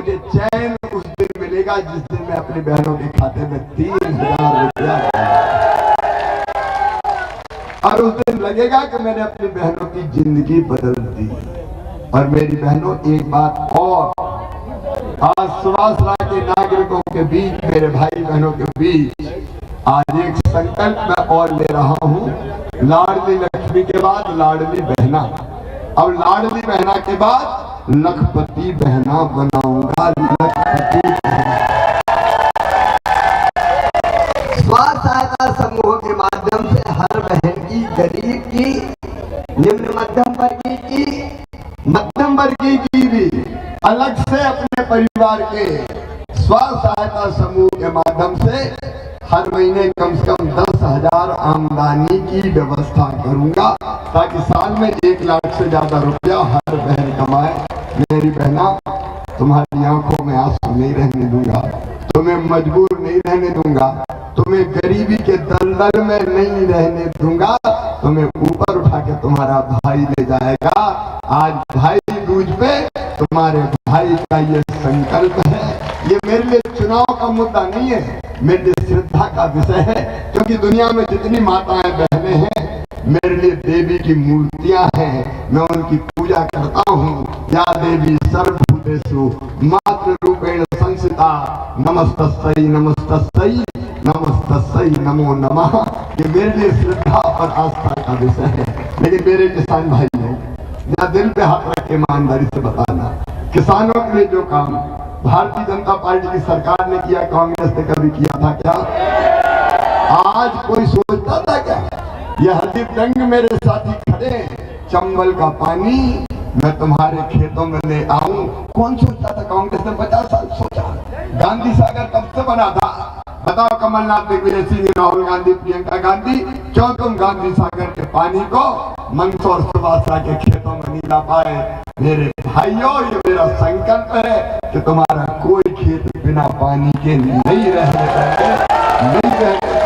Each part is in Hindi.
मुझे चैन उस दिन मिलेगा जिस दिन मैं अपनी बहनों के खाते में 3000 रुपया, और उस दिन लगेगा कि मैंने अपनी बहनों की जिंदगी बदल दी। और मेरी बहनों, एक बात और, आज सुवासरा के नागरिकों के बीच, मेरे भाई बहनों के बीच आज एक संकल्प मैं और ले रहा हूं। लाडली लक्ष्मी के बाद लाडली बहना, अब लाडली बहना के बाद लखपति बहना बनाऊंगा। लखपति स्वसहायता समूह के माध्यम से हर बहन की, गरीब की, निम्न मध्यम वर्गीय की, मध्यम वर्गीय की भी अलग से अपने परिवार के स्वसहायता समूह के माध्यम से हर महीने कम से कम 10,000 आमदनी की व्यवस्था करूंगा, ताकि साल में 1 लाख से ज्यादा रुपया हर बहन कमाए। मेरी बहना, तुम्हारी आंखों में आंसू नहीं रहने दूंगा, तुम्हें मजबूर नहीं रहने दूंगा, तुम्हें गरीबी के दलदल में नहीं रहने दूंगा, तुम्हें ऊपर उठा के तुम्हारा भाई ले जाएगा। आज भाई दूज पे तुम्हारे भाई का ये संकल्प है। ये मेरे लिए चुनाव का मुद्दा नहीं है, मेरे लिए श्रद्धा का विषय है, क्योंकि दुनिया में जितनी माताएं बहनें हैं मेरे लिए देवी की मूर्तियां हैं। मैं उनकी पूजा करता हूँ। या देवी सर्वभूतेषु मातृ रूपेण संस्थिता, नमस्तस्यै नमस्तस्यै नमस्तस्यै नमो नमः। ये मेरे लिए श्रद्धा और आस्था का विषय है। लेकिन मेरे किसान भाइयों, या दिल पे हाथ रख के ईमानदारी से बताना, किसानों के लिए जो काम भारतीय जनता पार्टी की सरकार ने किया, कांग्रेस ने कभी किया था क्या? आज कोई सोचता था क्या? यह हरदीप रंग मेरे साथी खड़े, चंबल का पानी मैं तुम्हारे खेतों में ले आऊं। कौन सोचता था? कांग्रेस ने 50 साल सोचा। गांधी सागर कब से बना था? बताओ कमलनाथ, दिग्विजय सिंह, राहुल गांधी, प्रियंका गांधी, क्यों तुम गांधी सागर के पानी को मंदसौर सुवासरा के खेतों में नहीं ला पाए? मेरे भाइयों, ये मेरा संकल्प है कि तुम्हारा कोई खेत बिना पानी के नहीं रहने देंगे, नहीं रहने।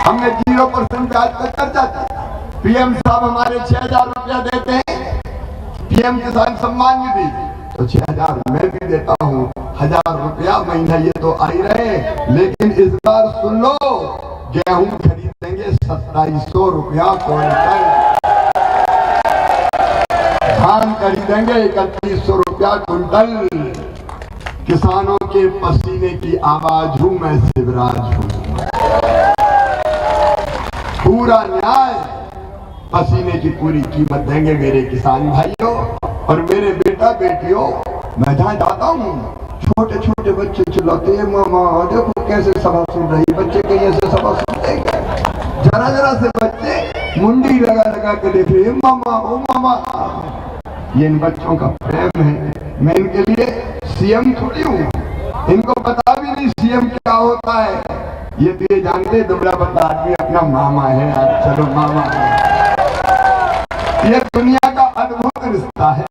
हमने 0% ब्याज पर कर्जा दिया। पीएम साहब हमारे 6,000 रुपया देते हैं, पीएम किसान सम्मान निधि, तो 6,000 मैं भी देता हूँ। 1,000 रुपया महीना ये तो आ ही रहे। लेकिन इस बार सुन लो, गेहूं खरीदेंगे 2700 रुपया क्विंटल, धान खरीदेंगे 3100 रुपया क्विंटल। किसानों के पसीने की आवाज हूं मैं, शिवराज हूं। पूरा न्याय, पसीने की पूरी कीमत देंगे मेरे किसान भाइयों और मेरे बेटा बेटियों। मैं जहां जाता हूं, छोटे छोटे बच्चे चिल्लाते हैं, मामा देखो कैसे सभा सुन रही। बच्चे कहीं ऐसे सभा सुनते हैं? जरा जरा से बच्चे मुंडी लगा लगा के देख रहे, मामा ओ मामा। ये इन बच्चों का प्रेम है। मैं इनके लिए सीएम थोड़ी हूँ, इनको पता भी नहीं सीएम क्या होता है। ये तो ये जानते, दुबला पतला आदमी अपना मामा है यार, चलो मामा है। ये दुनिया का अद्भुत रिश्ता है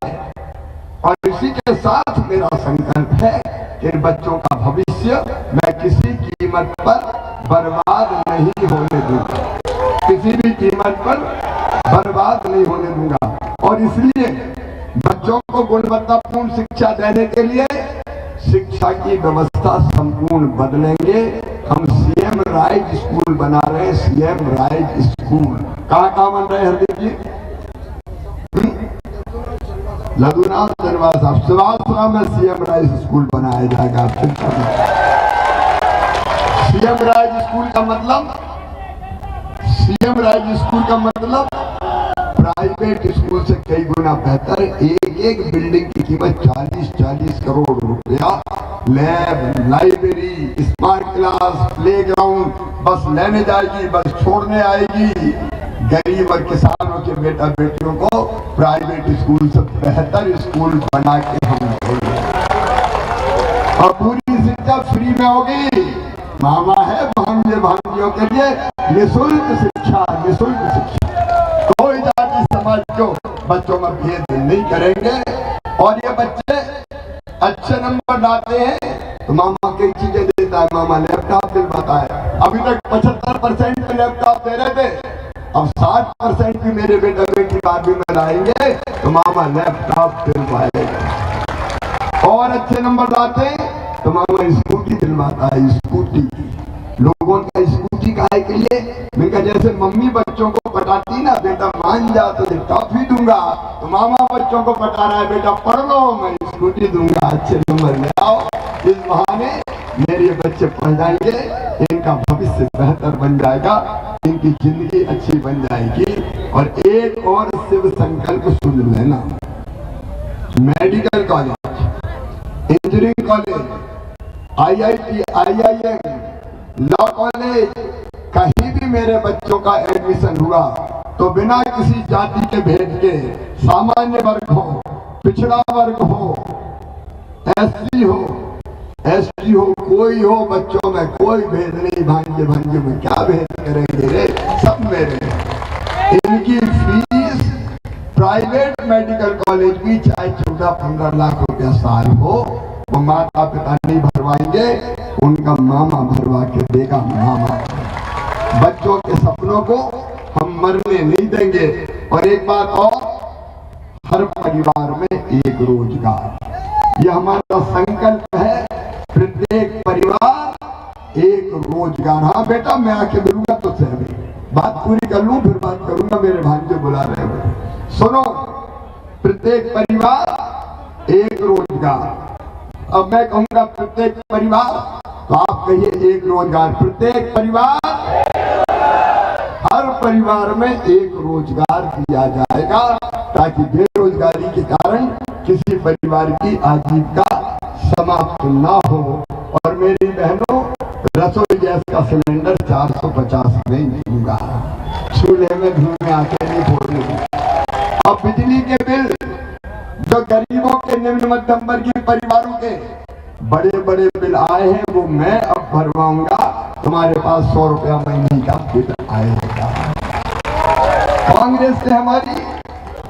और इसी के साथ मेरा संकल्प है कि बच्चों का भविष्य मैं किसी कीमत पर बर्बाद नहीं होने दूंगा, किसी भी कीमत पर बर्बाद नहीं होने दूंगा। और इसलिए बच्चों को गुणवत्तापूर्ण शिक्षा देने के लिए शिक्षा की व्यवस्था संपूर्ण बदलेंगे। हम सीएम राइज स्कूल बना रहे हैं, सीएम राइज स्कूल। कहाँ बन रहे हैं हरदीप जी? लदुनाथ धनवाद साहब, सुवासरा में सीएम राइज स्कूल बनाया जाएगा। सीएम राइज स्कूल का मतलब, सीएम राइज स्कूल का मतलब प्राइवेट स्कूल से कई गुना बेहतर। एक बिल्डिंग की कीमत 40-40 करोड़ रुपया। Lab, library, smart class, playground, बस लेने जाएगी, बस छोड़ने आएगी। गरीब और किसानों के बेटा बेटियों को प्राइवेट स्कूल से बेहतर स्कूल बना के हम देंगे और पूरी शिक्षा फ्री में होगी। मामा है भांजे भांजियों के लिए निःशुल्क शिक्षा, निःशुल्क शिक्षा। कोई जाति समाज को बच्चों में भेद नहीं करेंगे। और ये बच्चे अच्छे नंबर लाते हैं तो मामा कई चीजें देता है। मामा लैपटॉप दिलवाता है। अभी तक 75% में लैपटॉप दे रहे थे, अब 60% भी मेरे बेटा बेटी बारहवीं में लाएंगे तो मामा लैपटॉप दिलवाएगा। और अच्छे नंबर लाते तो मामा स्कूटी दिलवाता है। स्कूटी लोगों का स्कूटी काहे के लिए? मैं कहा जैसे मम्मी बच्चों को पटाती ना, बेटा मान जा तो टॉफी दूंगा, तो मामा बच्चों को पटा रहा है, बेटा पढ़ लो मैं स्कूटी दूंगा, अच्छे नंबर ले आओ। इस बहाने मेरे बच्चे पढ़ जाएंगे, इनका भविष्य बेहतर बन जाएगा, इनकी जिंदगी अच्छी बन जाएगी। और एक और शिव संकल्प सुन लेना, medical college, engineering college, IIT, IIM, law college, कहीं भी मेरे बच्चों का एडमिशन हुआ तो बिना किसी जाति के भेद के, सामान्य वर्ग हो, पिछड़ा वर्ग हो, SC हो, ST हो, कोई हो, बच्चों में कोई भेद नहीं। भांजे भांजे में क्या भेद करेंगे रे, सब मेरे। इनकी फीस प्राइवेट मेडिकल कॉलेज की चाहे 14-15 लाख रुपया साल हो, वो माता पिता नहीं भरवाएंगे, उनका मामा भरवा के देगा। मामा बच्चों के सपनों को हम मरने नहीं देंगे। और एक बात और, हर परिवार में एक रोजगार, यह हमारा संकल्प है। प्रत्येक परिवार एक रोजगार। हाँ बेटा मैं आके मिलूंगा तो सहमी, बात पूरी कर लूं फिर बात करूंगा, मेरे भांजे बुला रहे हैं। सुनो, प्रत्येक परिवार एक रोजगार। अब मैं कहूंगा प्रत्येक परिवार, तो आप कहिए एक रोजगार। प्रत्येक परिवार, हर परिवार में एक रोजगार दिया जाएगा, ताकि बेरोजगारी के कारण किसी परिवार की आजीविका समाप्त ना हो। और मेरी बहनों, रसोई गैस का सिलेंडर 450 नहीं दूंगा, चूल्हे में धुएं आके नहीं फोड़ने दूंगा। अब बिजली के बिल जो गरीबों के, निम्न मध्यम वर्गीय परिवारों के बड़े बड़े बिल आए हैं, वो मैं अब भरवाऊंगा। तुम्हारे पास 100 रुपया महीने का बिल आएगा। कांग्रेस ने हमारी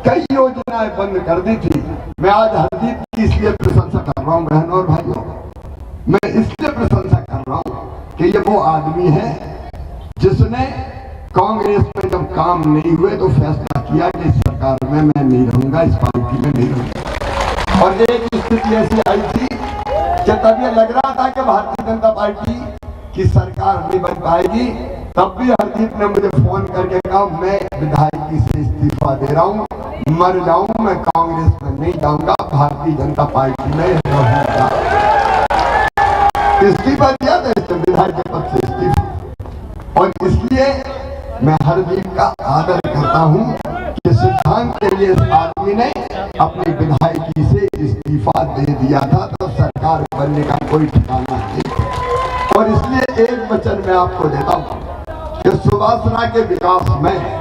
कई योजनाएं बंद कर दी थी। मैं आज हरदीप की इसलिए प्रशंसा कर रहा हूं बहनों और भाइयों, मैं इसलिए प्रशंसा कर रहा हूं कि ये वो आदमी है जिसने कांग्रेस में जब काम नहीं हुए तो फैसला किया कि इस सरकार में मैं नहीं रहूंगा, इस पार्टी में नहीं रहूंगा। और एक स्थिति ऐसी आई थी कि तब ये लग रहा था कि भारतीय जनता पार्टी की सरकार नहीं बन पाएगी, तब भी हरदीप ने मुझे फोन करके कहा मैं विधायकी से इस्तीफा दे रहा हूं, मर जाऊं मैं कांग्रेस में नहीं जाऊंगा, भारतीय जनता पार्टी में रहूंगा। इस्तीफा दिया था, इससे विधायक के पद से इस्तीफा। और इसलिए मैं हरदीप का आदर करता हूं कि सिद्धांत के लिए इस आदमी ने अपनी विधायकी से इस्तीफा दे दिया था, तो सरकार बनने का कोई ठिकाना नहीं। और इसलिए एक वचन मैं आपको देता हूं कि सुवासना के विकास में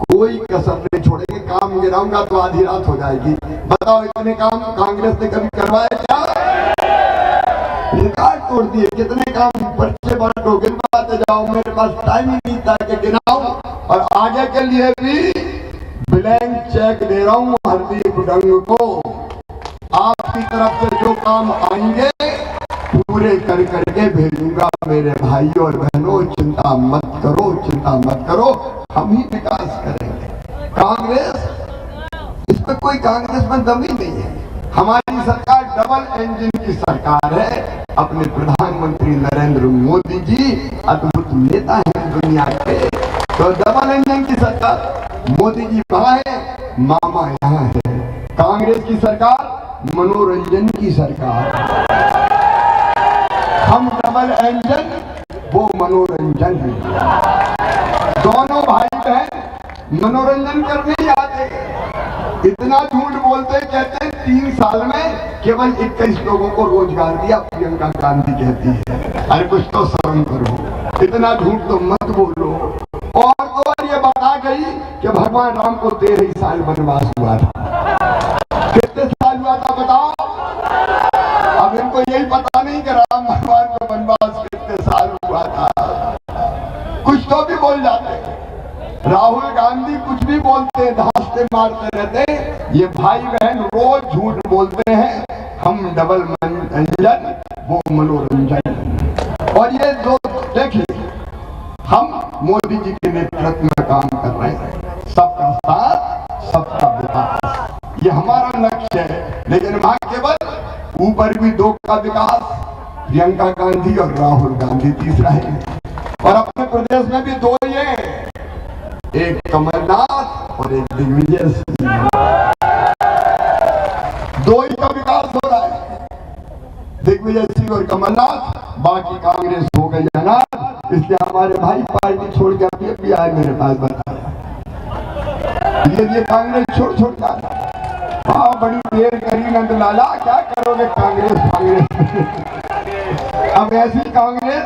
कोई कसर नहीं छोड़ेंगे। काम गिराऊंगा तो आधी रात हो जाएगी। बताओ इतने काम कांग्रेस ने कभी करवाए क्या? रिकॉर्ड तोड़ दिए। कितने काम, पर्चे बांटो, गिनवाते जाओ, मेरे पास टाइम ही नहीं था कि गिनाऊं। और आगे के लिए भी ब्लैंक चेक दे रहा हूं हरदीप डंग को। आपकी तरफ से जो काम आएंगे पूरे कर करके भेजूंगा। मेरे भाइयों और बहनों, चिंता मत करो, चिंता मत करो, हम ही विकास करेंगे। कांग्रेस, इस पर कोई कांग्रेस में दम ही नहीं है। हमारी सरकार डबल इंजन की सरकार है। अपने प्रधानमंत्री नरेंद्र मोदी जी अद्भुत नेता हैं दुनिया के, तो डबल इंजन की सरकार। मोदी जी वहां है, मामा यहाँ है। कांग्रेस की सरकार मनोरंजन की सरकार, हम डबल इंजन, वो मनोरंजन। दोनों भाई बहन मनोरंजन करने ही आते। इतना झूठ बोलते, कहते हैं 3 साल में केवल 21 लोगों को रोजगार दिया, प्रियंका गांधी कहती है। अरे कुछ तो शर्म करो, इतना झूठ तो मत बोलो। और तो और ये बता गई कि भगवान राम को 13 साल वनवास हुआ था। कितने साल हुआ था बताओ? अब इनको यही पता नहीं कि राम भगवान को वनवास कितने साल हुआ था। कुछ तो भी बोल जाते। राहुल गांधी कुछ भी बोलते हैं, धांसते मारते रहते हैं। ये भाई बहन रोज झूठ बोलते हैं। हम डबल इंजन, वो मनोरंजन। और ये जो देखिए, हम मोदी जी के नेतृत्व में काम कर रहे हैं। सबका साथ, सबका विकास, ये हमारा लक्ष्य है। लेकिन भाग्यवश नंबर भी 2 का विकास प्रियंका गांधी और राहुल गांधी तीसरा है। और अपने प्रदेश में भी 2 ही हैं, एक कमलनाथ और एक दिग्विजय सिंह। 2 ही का विकास हो रहा है, दिग्विजय सिंह और कमलनाथ। बाकी कांग्रेस हो गई अनाथ। इसलिए हमारे भाई पार्टी छोड़ के अभी आए मेरे पास बताया ये कांग्रेस छोड़ जा रहा। हाँ, बड़ी देर करी नंद लाला, क्या करोगे कांग्रेस अब ऐसी कांग्रेस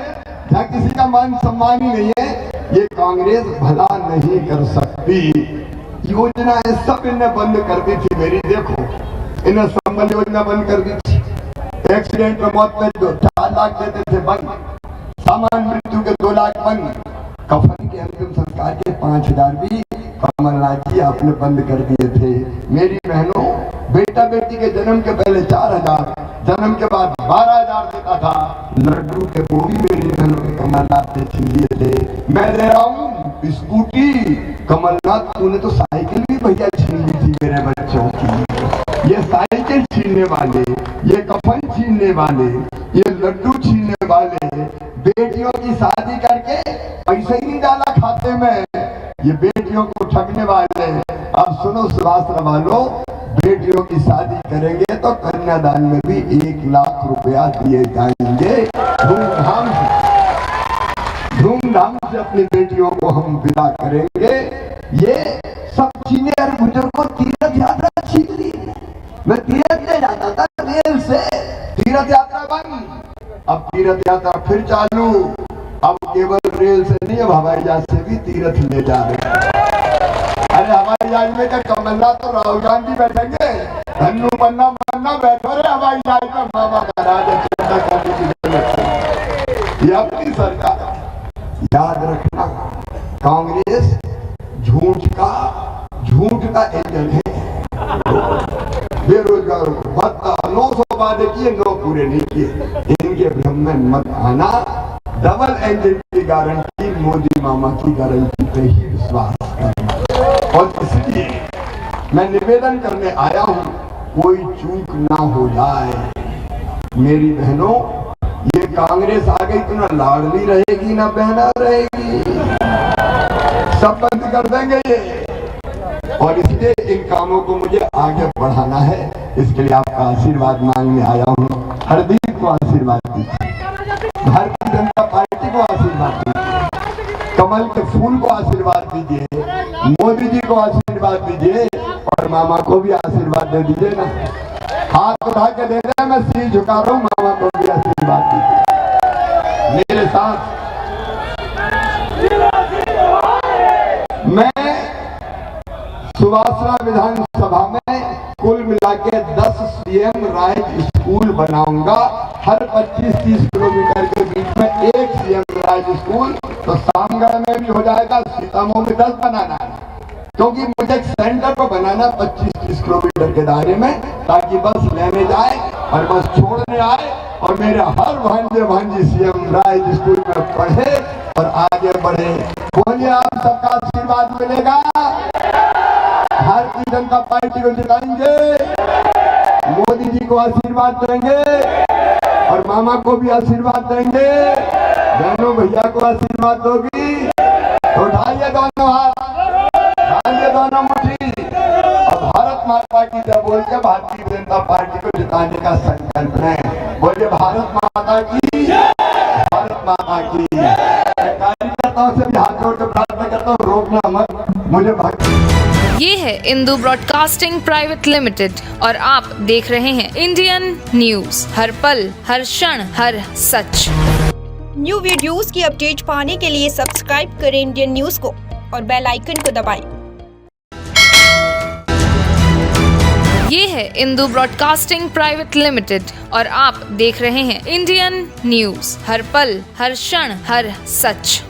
जहाँ किसी का मान सम्मान ही नहीं है, ये कांग्रेस भला नहीं कर सकती। योजना सब इन्हें बंद कर दी थी मेरी, देखो इन्हें संबल योजना बंद कर दी थी। एक्सीडेंट में मौत पे 4 लाख देते थे बंद, सामान्य मृत्यु के 2 लाख बंद, कफन के अंतिम संस्कार के 5,000 भी कमलनाथ जी आपने बंद कर दिए थे। मेरी बहनों, बेटा बेटी के जन्म के पहले 4,000, जन्म के बाद 12,000 देता था। लड्डू के वो भी मेरी बहनों के कमलनाथ ने छीन लिए थे। मैं दे रहा हूँ स्कूटी, कमलनाथ तूने तो साइकिल भी भैया छीन ली थी मेरे बच्चों की। ये साइकिल छीनने वाले, ये कफन छीनने वाले, ये लड्डू छीनने वाले, बेटियों की शादी करके पैसे ही नहीं डाला खाते में, ये बेटियों को ठगने वाले। अब सुनो सुभाष वालों, बेटियों की शादी करेंगे तो कन्यादान में भी 1 लाख रुपया दिए जाएंगे। धूमधाम से अपनी बेटियों को हम विदा करेंगे। ये सब चीजें बुजुर्गों तीर्थ यात्रा छीन ली। मैं तीर्थ ले जाता था रेल से, तीर्थ यात्रा बंद, अब तीर्थ यात्रा फिर चालू। अब केवल रेल से नहीं, अब हवाई जहाज से भी तीर्थ ले जा रहे हैं। अरे हवाई जहाज में क्या कमलनाथ तो राहुल गांधी बैठेंगे, धन्नू पन्ना बैठो रे हवाई जहाज में, मामा का राज है, चिंता करने की जरूरत है। ये अपनी सरकार। याद रखना, कांग्रेस झूठ का एजेंट है। बेरोजगारों को भत्ता 900 वादे किए, 9 पूरे नहीं किए। इनके भ्रम में मत आना। डबल इंजन की गारंटी, मोदी मामा की गारंटी पे ही विश्वास करना। और इसलिए मैं निवेदन करने आया हूँ, कोई चूक ना हो जाए। मेरी बहनों, ये कांग्रेस आ गई तो ना लाडली रहेगी ना बहना रहेगी, सब बंद कर देंगे ये। और इसलिए इन कामों को मुझे आगे बढ़ाना है। इसके लिए आपका आशीर्वाद मांगने आया हूँ। हरदीप को आशीर्वाद दीजिए, भारतीय जनता पार्टी को आशीर्वाद दीजिए, कमल के फूल को आशीर्वाद दीजिए, मोदी जी को आशीर्वाद दीजिए और मामा को भी आशीर्वाद दे दीजिए ना। हाथ उठा के दे रहे, मैं सिर झुका रहा हूँ, मामा को भी आशीर्वाद दीजिए मेरे साथ। मैं सुभाषरा विधानसभा में कुल मिला के 10 सीएम राइज स्कूल बनाऊंगा। हर 25-30 किलोमीटर के बीच में एक सीएम राइज स्कूल, तो सामगढ़ में भी हो जाएगा, सीतामऊ में 10 बनाना है, क्योंकि मुझे एक सेंटर को बनाना 25-30 किलोमीटर के दायरे में, ताकि बस लेने जाए और बस छोड़ने आए और मेरे हर भांजे सीएम राइज स्कूल में पढ़े और आगे बढ़े। बोलिए, आप सबका आशीर्वाद मिलेगा। भारतीय जनता पार्टी को जिताएंगे, मोदी जी को आशीर्वाद देंगे और मामा को भी आशीर्वाद देंगे। बहनों भैया को आशीर्वाद दोगी तो उठाइए दोनों हाथ, उठाइए दोनों मुट्ठी और भारत माता की जय बोल के भारतीय जनता पार्टी को जिताने का संकल्प है। बोलिए भारत माता की, भारत माता की। कार्यकर्ताओं से भी हाथ जोड़ के प्रार्थना करता हूँ, रोकना मत मुझे। ये है इंदू ब्रॉडकास्टिंग प्राइवेट लिमिटेड और आप देख रहे हैं इंडियन न्यूज, हर पल हर क्षण हर सच। न्यू वीडियोस की अपडेट पाने के लिए सब्सक्राइब करें इंडियन न्यूज को और बेल आइकन को दबाएं। ये है इंदू ब्रॉडकास्टिंग प्राइवेट लिमिटेड और आप देख रहे हैं इंडियन न्यूज, हर पल हर क्षण हर सच।